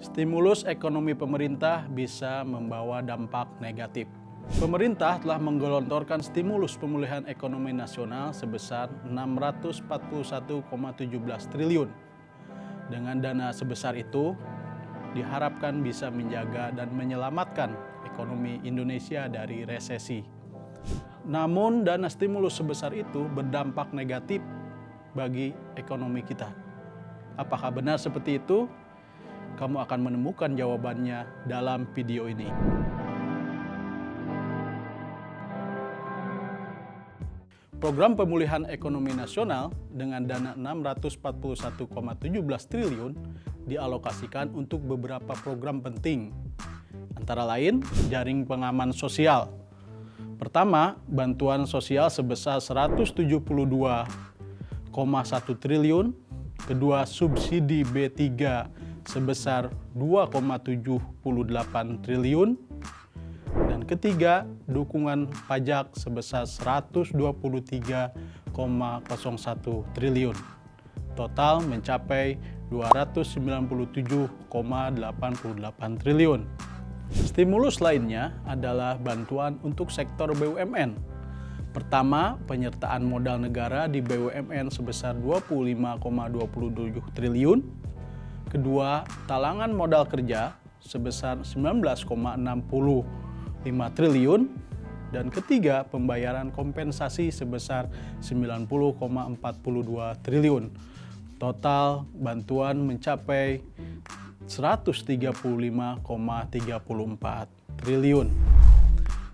Stimulus ekonomi pemerintah bisa membawa dampak negatif. Pemerintah telah menggelontorkan stimulus pemulihan ekonomi nasional sebesar 641,17 triliun. Dengan dana sebesar itu, diharapkan bisa menjaga dan menyelamatkan ekonomi Indonesia dari resesi. Namun, dana stimulus sebesar itu berdampak negatif bagi ekonomi kita. Apakah benar seperti itu? Kamu akan menemukan jawabannya dalam video ini. Program pemulihan ekonomi nasional dengan dana 641,17 triliun dialokasikan untuk beberapa program penting. Antara lain, jaring pengaman sosial. Pertama, bantuan sosial sebesar 172,1 triliun. Kedua, subsidi B3 sebesar 2,78 triliun. Dan ketiga, dukungan pajak sebesar 123,01 triliun. Total mencapai 297,88 triliun. Stimulus lainnya adalah bantuan untuk sektor BUMN. Pertama, penyertaan modal negara di BUMN sebesar 25,27 triliun. Kedua, talangan modal kerja sebesar 19,65 triliun. Dan ketiga, pembayaran kompensasi sebesar 90,42 triliun. Total bantuan mencapai 135,34 triliun.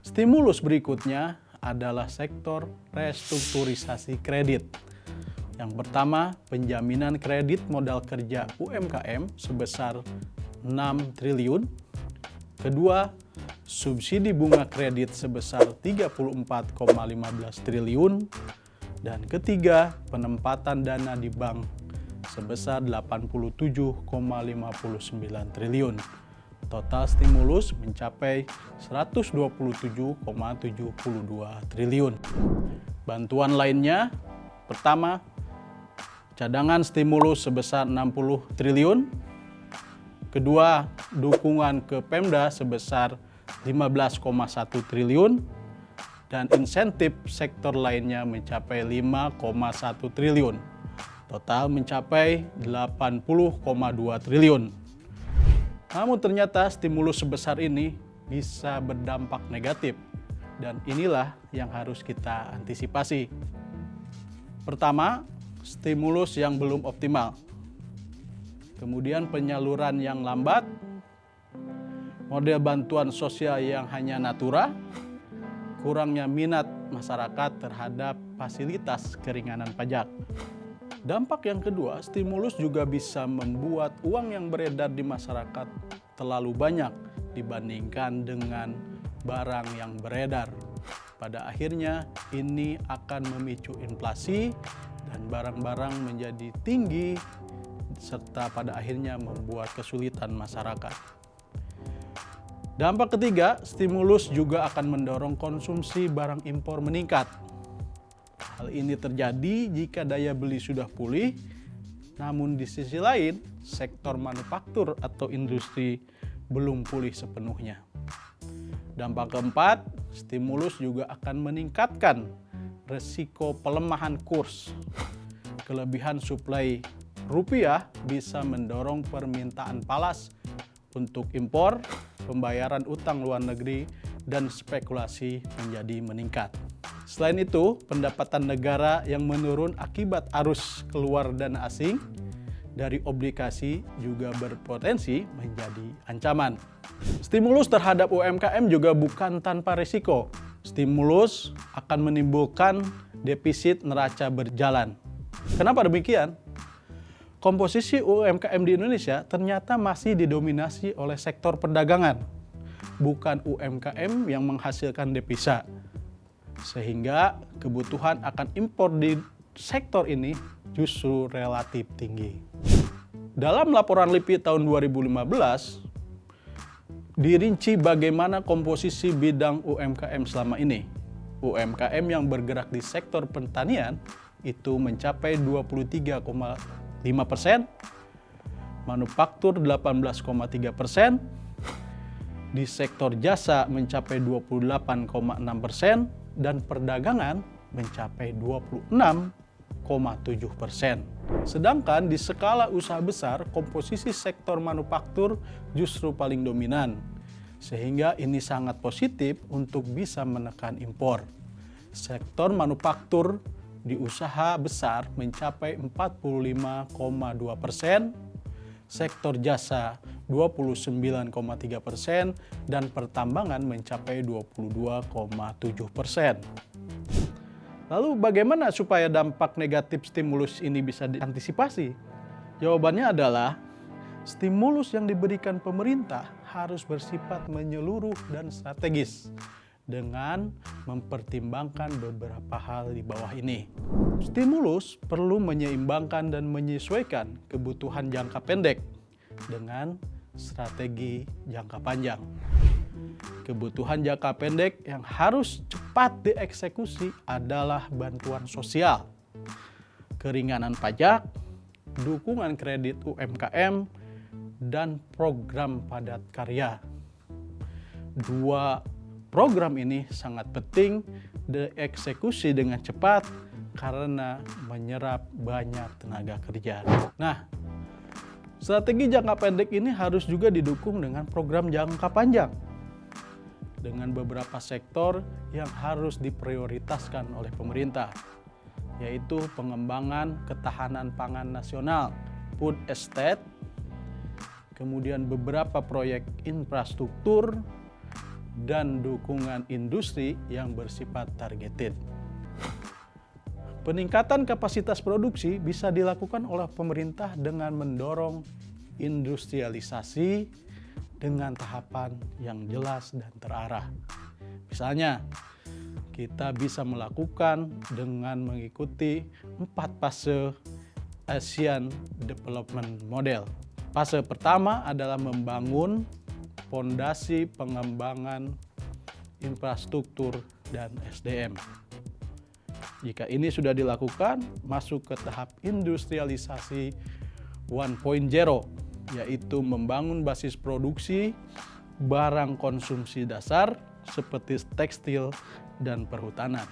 Stimulus berikutnya adalah sektor restrukturisasi kredit. Yang pertama, penjaminan kredit modal kerja UMKM sebesar 6 triliun. Kedua, subsidi bunga kredit sebesar 34,15 triliun. Dan ketiga, penempatan dana di bank sebesar 87,59 triliun. Total stimulus mencapai 127,72 triliun. Bantuan lainnya, pertama, cadangan stimulus sebesar 60 triliun. Kedua, dukungan ke Pemda sebesar 15,1 triliun. Dan insentif sektor lainnya mencapai 5,1 triliun. Total mencapai 80,2 triliun. Namun ternyata stimulus sebesar ini bisa berdampak negatif. Dan inilah yang harus kita antisipasi. Pertama, stimulus yang belum optimal. Kemudian penyaluran yang lambat, model bantuan sosial yang hanya natura, kurangnya minat masyarakat terhadap fasilitas keringanan pajak. Dampak yang kedua, stimulus juga bisa membuat uang yang beredar di masyarakat terlalu banyak dibandingkan dengan barang yang beredar. Pada akhirnya ini akan memicu inflasi dan barang-barang menjadi tinggi serta pada akhirnya membuat kesulitan masyarakat. Dampak ketiga, stimulus juga akan mendorong konsumsi barang impor meningkat. Hal ini terjadi jika daya beli sudah pulih, namun di sisi lain, sektor manufaktur atau industri belum pulih sepenuhnya. Dampak keempat, stimulus juga akan meningkatkan resiko pelemahan kurs. Kelebihan suplai rupiah bisa mendorong permintaan falas untuk impor, pembayaran utang luar negeri, dan spekulasi menjadi meningkat. Selain itu, pendapatan negara yang menurun akibat arus keluar dana asing dari obligasi juga berpotensi menjadi ancaman. Stimulus terhadap UMKM juga bukan tanpa risiko. Stimulus akan menimbulkan defisit neraca berjalan. Kenapa demikian? Komposisi UMKM di Indonesia ternyata masih didominasi oleh sektor perdagangan, bukan UMKM yang menghasilkan devisa. Sehingga kebutuhan akan impor di sektor ini justru relatif tinggi. Dalam laporan LIPI tahun 2015, dirinci bagaimana komposisi bidang UMKM selama ini. UMKM yang bergerak di sektor pertanian itu mencapai 23,5%, manufaktur 18,3%, di sektor jasa mencapai 28,6%, dan perdagangan mencapai 26,7%. Sedangkan di skala usaha besar, komposisi sektor manufaktur justru paling dominan, sehingga ini sangat positif untuk bisa menekan impor. Sektor manufaktur di usaha besar mencapai 45,2%, sektor jasa 29,3%, dan pertambangan mencapai 22,7%. Lalu bagaimana supaya dampak negatif stimulus ini bisa diantisipasi? Jawabannya adalah stimulus yang diberikan pemerintah harus bersifat menyeluruh dan strategis dengan mempertimbangkan beberapa hal di bawah ini. Stimulus perlu menyeimbangkan dan menyesuaikan kebutuhan jangka pendek dengan strategi jangka panjang. Kebutuhan jangka pendek yang harus cepat dieksekusi adalah bantuan sosial, keringanan pajak, dukungan kredit UMKM, dan program padat karya. Dua program ini sangat penting dieksekusi dengan cepat karena menyerap banyak tenaga kerja. Nah, strategi jangka pendek ini harus juga didukung dengan program jangka panjang dengan beberapa sektor yang harus diprioritaskan oleh pemerintah, yaitu pengembangan ketahanan pangan nasional, food estate, kemudian beberapa proyek infrastruktur, dan dukungan industri yang bersifat targeted. Peningkatan kapasitas produksi bisa dilakukan oleh pemerintah dengan mendorong industrialisasi dengan tahapan yang jelas dan terarah. Misalnya, kita bisa melakukan dengan mengikuti 4 fase Asian Development Model. Fase pertama adalah membangun fondasi pengembangan infrastruktur dan SDM. Jika ini sudah dilakukan, masuk ke tahap industrialisasi 1.0, yaitu membangun basis produksi barang konsumsi dasar seperti tekstil dan perhutanan.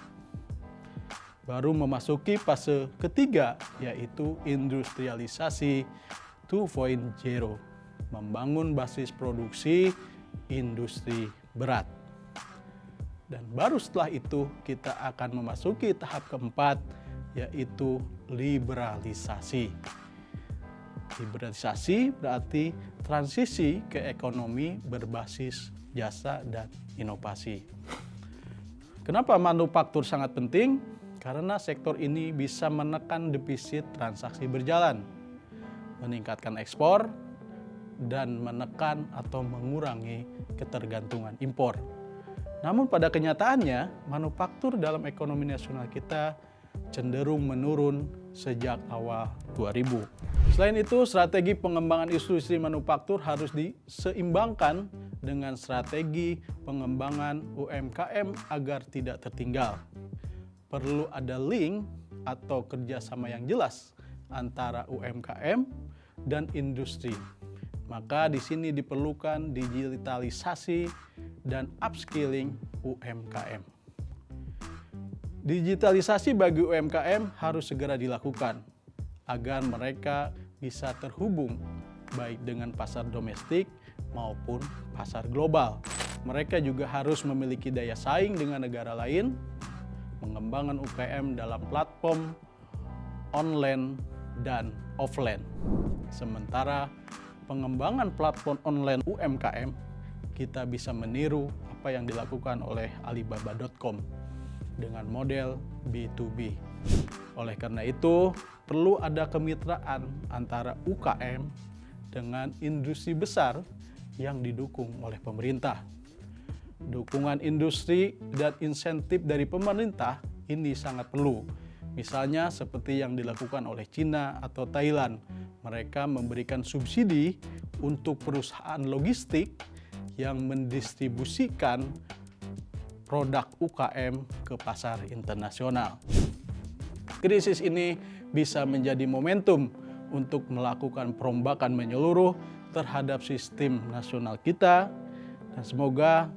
Baru memasuki fase ketiga, yaitu industrialisasi 2.0, membangun basis produksi industri berat. Dan baru setelah itu kita akan memasuki tahap keempat, yaitu liberalisasi. Liberalisasi berarti transisi ke ekonomi berbasis jasa dan inovasi. Kenapa manufaktur sangat penting? Karena sektor ini bisa menekan defisit transaksi berjalan, meningkatkan ekspor, dan menekan atau mengurangi ketergantungan impor. Namun pada kenyataannya, manufaktur dalam ekonomi nasional kita cenderung menurun sejak awal 2000. Selain itu, strategi pengembangan industri manufaktur harus diseimbangkan dengan strategi pengembangan UMKM agar tidak tertinggal. Perlu ada link atau kerjasama yang jelas antara UMKM dan industri. Maka di sini diperlukan digitalisasi dan upskilling UMKM. Digitalisasi bagi UMKM harus segera dilakukan agar mereka bisa terhubung baik dengan pasar domestik maupun pasar global. Mereka juga harus memiliki daya saing dengan negara lain, mengembangkan UMKM dalam platform online dan offline. Sementara pengembangan platform online UMKM, kita bisa meniru apa yang dilakukan oleh Alibaba.com dengan model B2B. Oleh karena itu, perlu ada kemitraan antara UKM dengan industri besar yang didukung oleh pemerintah. Dukungan industri dan insentif dari pemerintah ini sangat perlu. Misalnya seperti yang dilakukan oleh Cina atau Thailand. Mereka memberikan subsidi untuk perusahaan logistik yang mendistribusikan produk UKM ke pasar internasional. Krisis ini bisa menjadi momentum untuk melakukan perombakan menyeluruh terhadap sistem nasional kita, dan semoga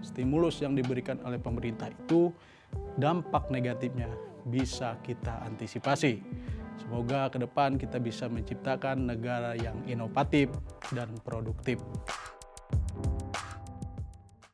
stimulus yang diberikan oleh pemerintah itu dampak negatifnya bisa kita antisipasi. Semoga ke depan kita bisa menciptakan negara yang inovatif dan produktif.